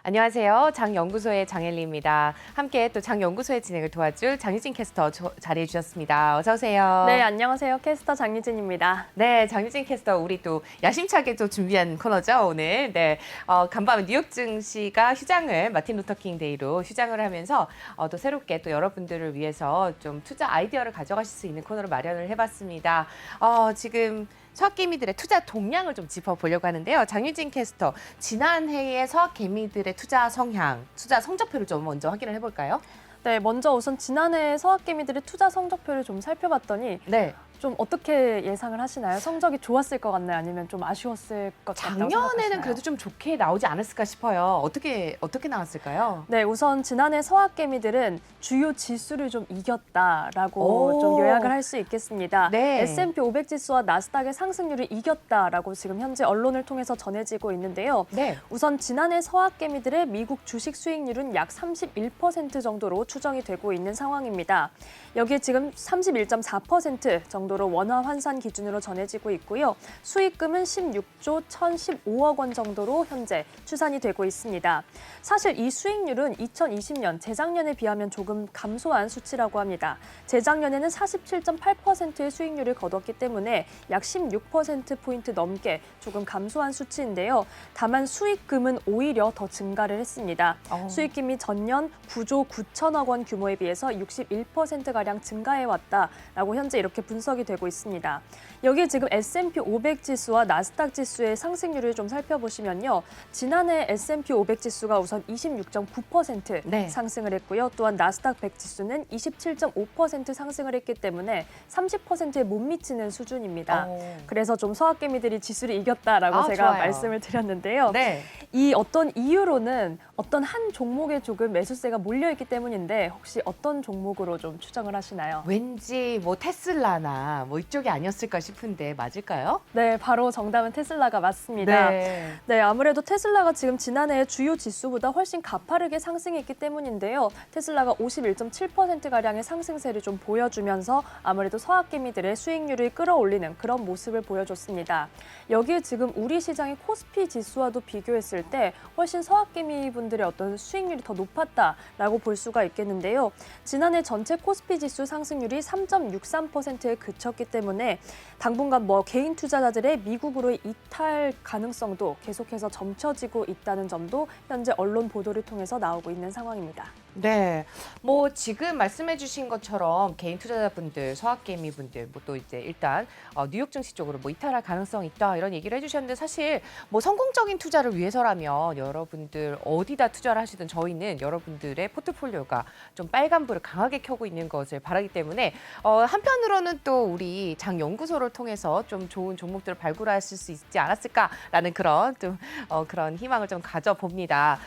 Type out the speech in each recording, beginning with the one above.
안녕하세요. 장연구소의 장엘리입니다. 함께 또 장연구소의 진행을 도와줄 장유진 캐스터 자리해 주셨습니다. 어서 오세요. 네, 안녕하세요. 캐스터 장유진입니다. 네, 장유진 캐스터 우리 또 야심차게 또 준비한 코너죠, 오늘. 네, 간밤에 뉴욕 증시가 휴장을 마틴 루터킹 데이로 휴장을 하면서 또 새롭게 또 여러분들을 위해서 좀 투자 아이디어를 가져가실 수 있는 코너를 마련을 해봤습니다. 지금 서학개미들의 투자 동향을 좀 짚어보려고 하는데요. 장유진 캐스터, 지난해의 서학개미들의 투자 성향, 투자 성적표를 좀 먼저 확인을 해볼까요? 네, 먼저 우선 지난해 서학개미들의 투자 성적표를 좀 살펴봤더니 네. 좀 어떻게 예상을 하시나요? 성적이 좋았을 것 같나요? 아니면 좀 아쉬웠을 것 같다고 작년에는 생각하시나요? 그래도 좀 좋게 나오지 않았을까 싶어요. 어떻게 나왔을까요? 네, 우선 지난해 서학개미들은 주요 지수를 좀 이겼다라고 좀 요약을 할 수 있겠습니다. 네. S&P 500 지수와 나스닥의 상승률을 이겼다라고 지금 현재 언론을 통해서 전해지고 있는데요. 네. 우선 지난해 서학개미들의 미국 주식 수익률은 약 31% 정도로 추정이 되고 있는 상황입니다. 여기에 지금 31.4% 정도로 원화 환산 기준으로 전해지고 있고요. 수익금은 16조 1,015억 원 정도로 현재 추산이 되고 있습니다. 사실 이 수익률은 2020년 재작년에 비하면 조금 감소한 수치라고 합니다. 재작년에는 47.8%의 수익률을 거뒀기 때문에 약 16%포인트 넘게 조금 감소한 수치인데요. 다만 수익금은 오히려 더 증가를 했습니다. 수익금이 전년 9조 9천억 원 규모에 비해서 61%가량 증가해왔다라고 현재 이렇게 분석이 되고 있습니다. 여기에 지금 S&P 500 지수와 나스닥 지수의 상승률을 좀 살펴보시면요. 지난해 S&P 500 지수가 우선 26.9% 네. 상승을 했고요. 또한 나스닥 100 지수는 27.5% 상승을 했기 때문에 30%에 못 미치는 수준입니다. 그래서 좀 서학개미들이 지수를 이겼다라고 제가 좋아요. 말씀을 드렸는데요. 네. 이 어떤 이유로는 어떤 한 종목에 조금 매수세가 몰려있기 때문인데 혹시 어떤 종목으로 좀 추정을 하시나요? 왠지 뭐 테슬라나 뭐 이쪽이 아니었을까 싶은데 맞을까요? 네, 바로 정답은 테슬라가 맞습니다. 네. 네, 아무래도 테슬라가 지금 지난해 주요 지수보다 훨씬 가파르게 상승했기 때문인데요. 테슬라가 51.7%가량의 상승세를 좀 보여주면서 아무래도 서학개미들의 수익률을 끌어올리는 그런 모습을 보여줬습니다. 여기에 지금 우리 시장의 코스피 지수와도 비교했을 때 훨씬 서학개미 분들의 어떤 수익률이 더 높았다라고 볼 수가 있겠는데요. 지난해 전체 코스피 지수 상승률이 3.63%에 그쳤기 때문에 당분간 개인 투자자들의 미국으로의 이탈 가능성도 계속해서 점쳐지고 있다는 점도 현재 언론 보도를 통해서 나오고 있는 상황입니다. 네, 뭐 지금 말씀해주신 것처럼 개인 투자자분들, 서학개미분들, 뭐 또 이제 일단 뉴욕 증시 쪽으로 뭐 이탈할 가능성이 있다 이런 얘기를 해주셨는데 사실 뭐 성공적인 투자를 위해서라면 여러분들 어디다 투자를 하시든 저희는 여러분들의 포트폴리오가 좀 빨간불을 강하게 켜고 있는 것을 바라기 때문에 한편으로는 또 우리 장연구소를 통해서 좀 좋은 종목들을 발굴하실 수 있지 않았을까라는 그런 좀 그런 희망을 좀 가져봅니다.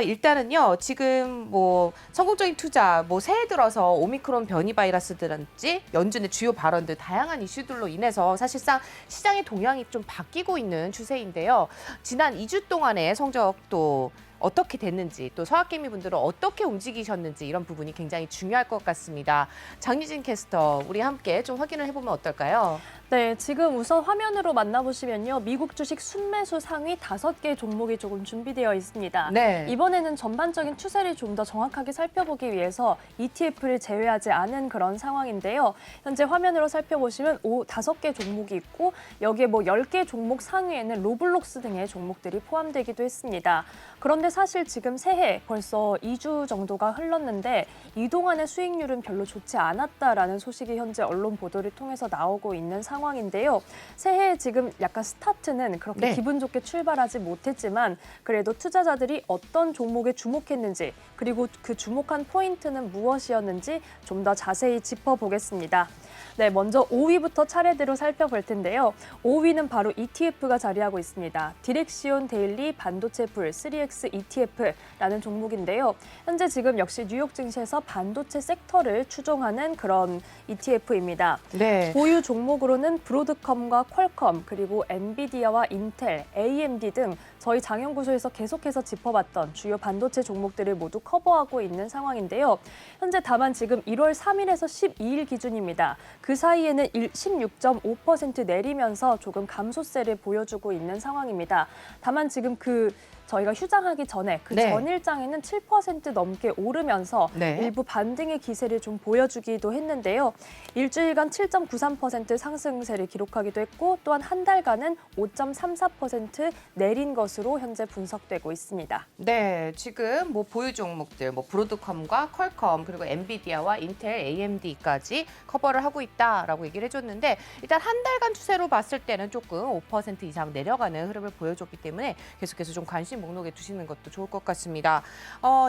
일단은요 지금 뭐 성공적인 투자, 뭐 새해 들어서 오미크론 변이 바이러스든지 연준의 주요 발언들 다양한 이슈들로 인해서 사실상 시장의 동향이 좀 바뀌고 있는 추세인데요. 지난 2주 동안의 성적도 어떻게 됐는지 또 서학개미 분들은 어떻게 움직이셨는지 이런 부분이 굉장히 중요할 것 같습니다. 장유진 캐스터, 우리 함께 좀 확인을 해보면 어떨까요? 네, 지금 우선 화면으로 만나보시면요. 미국 주식 순매수 상위 5개 종목이 조금 준비되어 있습니다. 네. 이번에는 전반적인 추세를 좀 더 정확하게 살펴보기 위해서 ETF를 제외하지 않은 그런 상황인데요. 현재 화면으로 살펴보시면 5개 종목이 있고 여기에 10개 종목 상위에는 로블록스 등의 종목들이 포함되기도 했습니다. 그런데 사실 지금 새해 벌써 2주 정도가 흘렀는데 이동안의 수익률은 별로 좋지 않았다라는 소식이 현재 언론 보도를 통해서 나오고 있는 상황인데요. 새해 지금 약간 스타트는 그렇게 기분 좋게 출발하지 못했지만 그래도 투자자들이 어떤 종목에 주목했는지 그리고 그 주목한 포인트는 무엇이었는지 좀 더 자세히 짚어보겠습니다. 네, 먼저 5위부터 차례대로 살펴볼 텐데요. 5위는 바로 ETF가 자리하고 있습니다. 디렉시온 데일리 반도체 불 3X ETF라는 종목인데요. 현재 지금 역시 뉴욕 증시에서 반도체 섹터를 추종하는 그런 ETF입니다. 네. 보유 종목으로는 브로드컴과 퀄컴 그리고 엔비디아와 인텔, AMD 등 저희 장연구소에서 계속해서 짚어봤던 주요 반도체 종목들을 모두 커버하고 있는 상황인데요. 현재 다만 지금 1월 3일에서 12일 기준입니다. 그 사이에는 16.5% 내리면서 조금 감소세를 보여주고 있는 상황입니다. 다만 지금 그 저희가 휴장하기 전에 그 네. 전일장에는 7% 넘게 오르면서 네. 일부 반등의 기세를 좀 보여주기도 했는데요. 일주일간 7.93% 상승세를 기록하기도 했고 또한 한 달간은 5.34% 내린 것으로 현재 분석되고 있습니다. 네, 지금 뭐 보유 종목들, 뭐 브로드컴과 퀄컴 그리고 엔비디아와 인텔, AMD까지 커버를 하고 있다라고 얘기를 해줬는데 일단 한 달간 추세로 봤을 때는 조금 5% 이상 내려가는 흐름을 보여줬기 때문에 계속해서 좀 관심 목록에 두시는 것도 좋을 것 같습니다.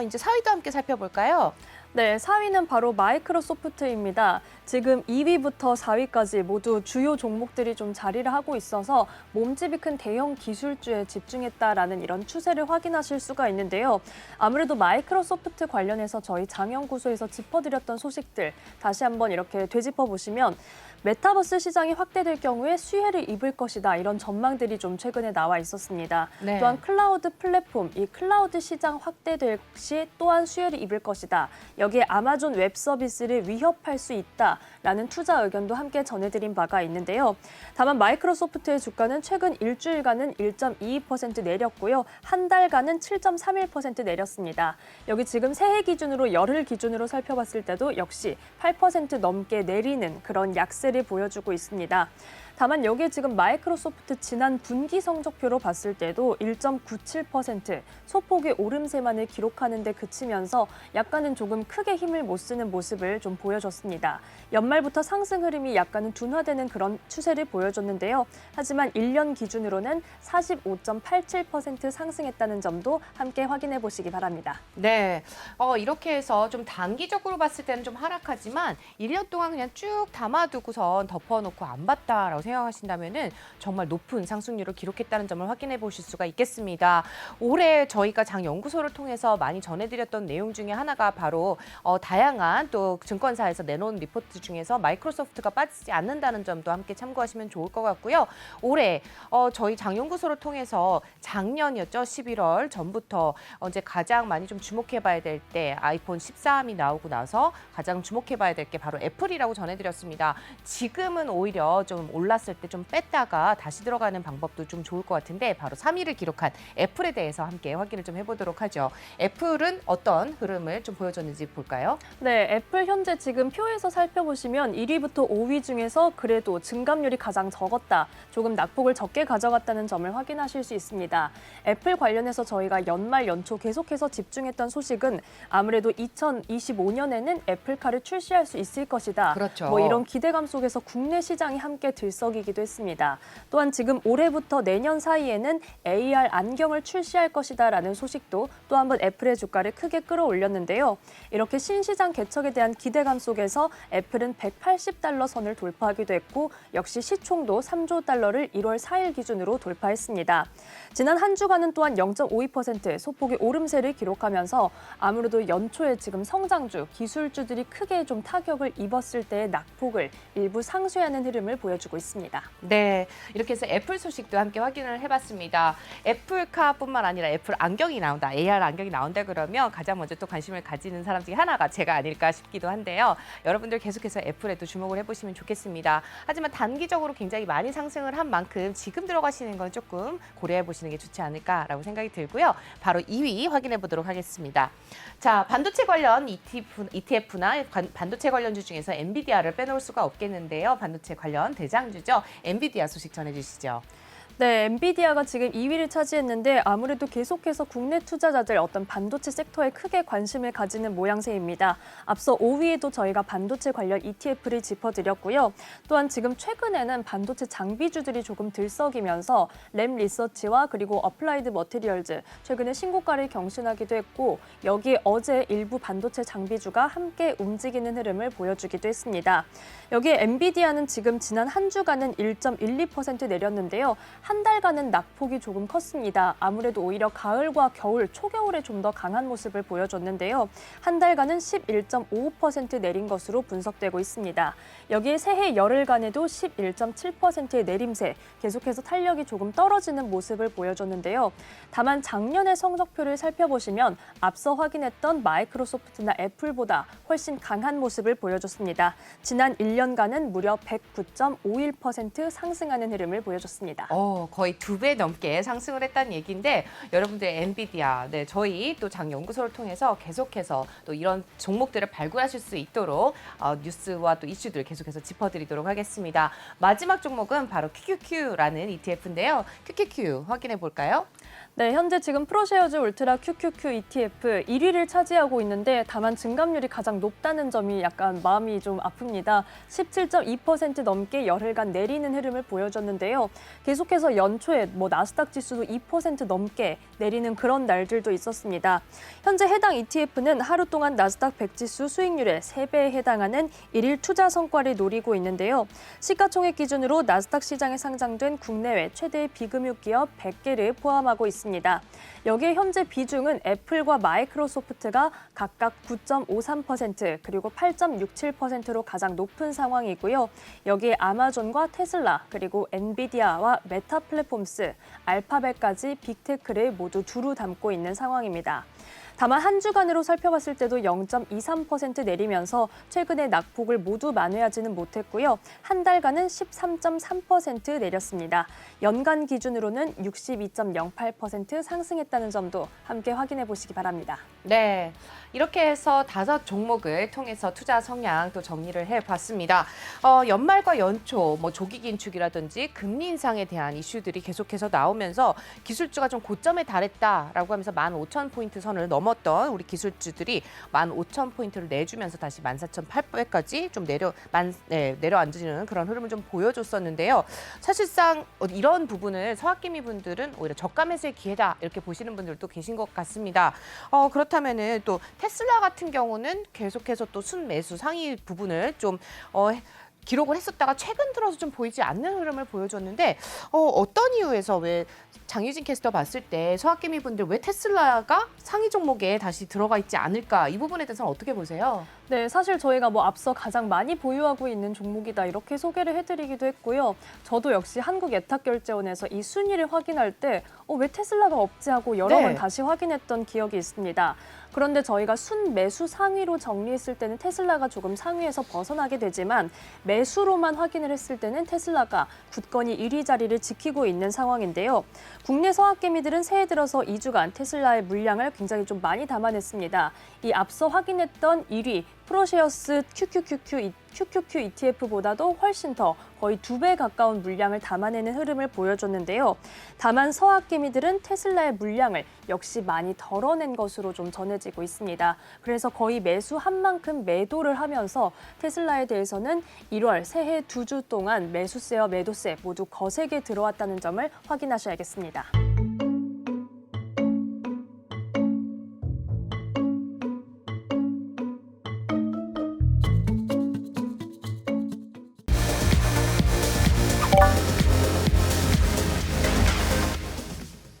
이제 4위도 함께 살펴볼까요? 네, 4위는 바로 마이크로소프트입니다. 지금 2위부터 4위까지 모두 주요 종목들이 좀 자리를 하고 있어서 몸집이 큰 대형 기술주에 집중했다라는 이런 추세를 확인하실 수가 있는데요. 아무래도 마이크로소프트 관련해서 저희 장연구소에서 짚어드렸던 소식들 다시 한번 이렇게 되짚어 보시면 메타버스 시장이 확대될 경우에 수혜를 입을 것이다. 이런 전망들이 좀 최근에 나와 있었습니다. 네. 또한 클라우드 플랫폼, 이 클라우드 시장 확대될 시 또한 수혜를 입을 것이다. 여기에 아마존 웹 서비스를 위협할 수 있다라는 투자 의견도 함께 전해드린 바가 있는데요. 다만 마이크로소프트의 주가는 최근 일주일간은 1.22% 내렸고요. 한 달간은 7.31% 내렸습니다. 여기 지금 새해 기준으로 열흘 기준으로 살펴봤을 때도 역시 8% 넘게 내리는 그런 약세를 보여주고 있습니다. 다만 여기에 지금 마이크로소프트 지난 분기 성적표로 봤을 때도 1.97% 소폭의 오름세만을 기록하는 데 그치면서 약간은 조금 크게 힘을 못 쓰는 모습을 좀 보여줬습니다. 연말부터 상승 흐름이 약간은 둔화되는 그런 추세를 보여줬는데요. 하지만 1년 기준으로는 45.87% 상승했다는 점도 함께 확인해 보시기 바랍니다. 네, 이렇게 해서 좀 단기적으로 봤을 때는 좀 하락하지만 1년 동안 그냥 쭉 담아두고선 덮어놓고 안 봤다라고 생각하신다면은 정말 높은 상승률을 기록했다는 점을 확인해 보실 수가 있겠습니다. 올해 저희가 장 연구소를 통해서 많이 전해드렸던 내용 중에 하나가 바로 다양한 또 증권사에서 내놓은 리포트 중에서 마이크로소프트가 빠지지 않는다는 점도 함께 참고하시면 좋을 것 같고요. 올해 저희 장 연구소를 통해서 작년이었죠. 11월 전부터 이제 가장 많이 좀 주목해봐야 될 때 아이폰 13이 나오고 나서 가장 주목해봐야 될 게 바로 애플이라고 전해드렸습니다. 지금은 오히려 좀 올랐을 때 좀 뺐다가 다시 들어가는 방법도 좀 좋을 것 같은데 바로 3위를 기록한 애플에 대해서 함께 확인을 좀 해보도록 하죠. 애플은 어떤 흐름을 좀 보여줬는지 볼까요? 네, 애플 현재 지금 표에서 살펴보시면 1위부터 5위 중에서 그래도 증감률이 가장 적었다. 조금 낙폭을 적게 가져갔다는 점을 확인하실 수 있습니다. 애플 관련해서 저희가 연말 연초 계속해서 집중했던 소식은 아무래도 2025년에는 애플카를 출시할 수 있을 것이다. 그렇죠. 뭐 이런 기대감 속에서 국내 시장이 함께 들썩이기도 했습니다. 또한 지금 올해부터 내년 사이에는 AR 안경을 출시할 것이다라는 소식도 또 한 번 애플의 주가를 크게 끌어올렸는데요. 이렇게 신시장 개척에 대한 기대감 속에서 애플은 180달러 선을 돌파하기도 했고 역시 시총도 3조 달러를 1월 4일 기준으로 돌파했습니다. 지난 한 주간은 또한 0.52% 소폭의 오름세를 기록하면서 아무래도 연초에 지금 성장주, 기술주들이 크게 좀 타격을 입었을 때의 낙폭을 일부 상쇄하는 흐름을 보여주고 있습니다. 네, 이렇게 해서 애플 소식도 함께 확인을 해봤습니다. 애플카뿐만 아니라 애플 안경이 나온다, AR 안경이 나온다 그러면 가장 먼저 또 관심을 가지는 사람 중에 하나가 제가 아닐까 싶기도 한데요. 여러분들 계속해서 애플에도 주목을 해보시면 좋겠습니다. 하지만 단기적으로 굉장히 많이 상승을 한 만큼 지금 들어가시는 건 조금 고려해 보시는 게 좋지 않을까라고 생각이 들고요. 바로 2위 확인해 보도록 하겠습니다. 자, 반도체 관련 ETF나 반도체 관련주 중에서 엔비디아를 빼놓을 수가 없겠는데요. 반도체 관련 대장주죠. 엔비디아 소식 전해주시죠. 네, 엔비디아가 지금 2위를 차지했는데 아무래도 계속해서 국내 투자자들 어떤 반도체 섹터에 크게 관심을 가지는 모양새입니다. 앞서 5위에도 저희가 반도체 관련 ETF를 짚어드렸고요. 또한 지금 최근에는 반도체 장비주들이 조금 들썩이면서 램 리서치와 그리고 어플라이드 머티리얼즈 최근에 신고가를 경신하기도 했고 여기에 어제 일부 반도체 장비주가 함께 움직이는 흐름을 보여주기도 했습니다. 여기에 엔비디아는 지금 지난 한 주간은 1.12% 내렸는데요. 한 달간은 낙폭이 조금 컸습니다. 아무래도 오히려 가을과 겨울, 초겨울에 좀 더 강한 모습을 보여줬는데요. 한 달간은 11.55% 내린 것으로 분석되고 있습니다. 여기에 새해 열흘간에도 11.7%의 내림세, 계속해서 탄력이 조금 떨어지는 모습을 보여줬는데요. 다만 작년의 성적표를 살펴보시면 앞서 확인했던 마이크로소프트나 애플보다 훨씬 강한 모습을 보여줬습니다. 지난 1년간은 무려 109.51% 상승하는 흐름을 보여줬습니다. 거의 2배 넘게 상승을 했다는 얘기인데 여러분들 엔비디아, 네, 저희 또 장 연구소를 통해서 계속해서 또 이런 종목들을 발굴하실 수 있도록 뉴스와 또 이슈들 계속해서 짚어드리도록 하겠습니다. 마지막 종목은 바로 QQQ라는 ETF인데요. QQQ 확인해 볼까요? 네, 현재 지금 프로쉐어즈 울트라 QQQ ETF 1위를 차지하고 있는데 다만 증감률이 가장 높다는 점이 약간 마음이 좀 아픕니다. 17.2% 넘게 열흘간 내리는 흐름을 보여줬는데요. 계속해서 연초에 나스닥 지수도 2% 넘게 내리는 그런 날들도 있었습니다. 현재 해당 ETF는 하루 동안 나스닥 100지수 수익률의 3배에 해당하는 일일 투자 성과를 노리고 있는데요. 시가총액 기준으로 나스닥 시장에 상장된 국내외 최대의 비금융 기업 100개를 포함하고 있습니다. 여기에 현재 비중은 애플과 마이크로소프트가 각각 9.53% 그리고 8.67%로 가장 높은 상황이고요. 여기에 아마존과 테슬라 그리고 엔비디아와 메타 플랫폼스, 알파벳까지 빅테크를 모두 두루 담고 있는 상황입니다. 다만 한 주간으로 살펴봤을 때도 0.23% 내리면서 최근에 낙폭을 모두 만회하지는 못했고요. 한 달간은 13.3% 내렸습니다. 연간 기준으로는 62.08% 상승했다는 점도 함께 확인해 보시기 바랍니다. 네, 이렇게 해서 5종목을 통해서 투자 성향 또 정리를 해봤습니다. 연말과 연초, 조기 긴축이라든지 금리 인상에 대한 이슈들이 계속해서 나오면서 기술주가 좀 고점에 달했다라고 하면서 15,000포인트 선을 넘었던 우리 기술주들이 15,000포인트를 내주면서 다시 14,800까지 좀 내려앉으는 그런 흐름을 좀 보여줬었는데요. 사실상 이런 부분을 서학개미 분들은 오히려 저가 매수의 기회다 이렇게 보시는 분들도 계신 것 같습니다. 그렇다면은 또 테슬라 같은 경우는 계속해서 또 순매수 상위 부분을 좀 기록을 했었다가 최근 들어서 좀 보이지 않는 흐름을 보여줬는데 어떤 이유에서 왜 장유진 캐스터 봤을 때 서학개미 분들 왜 테슬라가 상위 종목에 다시 들어가 있지 않을까 이 부분에 대해서는 어떻게 보세요? 네, 사실 저희가 앞서 가장 많이 보유하고 있는 종목이다 이렇게 소개를 해드리기도 했고요. 저도 역시 한국예탁결제원에서 이 순위를 확인할 때 왜 테슬라가 없지 하고 여러 네. 번 다시 확인했던 기억이 있습니다. 그런데 저희가 순매수 상위로 정리했을 때는 테슬라가 조금 상위에서 벗어나게 되지만 매수로만 확인을 했을 때는 테슬라가 굳건히 1위 자리를 지키고 있는 상황인데요. 국내 서학개미들은 새해 들어서 2주간 테슬라의 물량을 굉장히 좀 많이 담아냈습니다. 이 앞서 확인했던 1위 프로쉐어스 QQQ ETF보다도 훨씬 더 거의 2배 가까운 물량을 담아내는 흐름을 보여줬는데요. 다만 서학개미들은 테슬라의 물량을 역시 많이 덜어낸 것으로 좀 전해지고 있습니다. 그래서 거의 매수한 만큼 매도를 하면서 테슬라에 대해서는 1월 새해 2주 동안 매수세와 매도세 모두 거세게 들어왔다는 점을 확인하셔야겠습니다.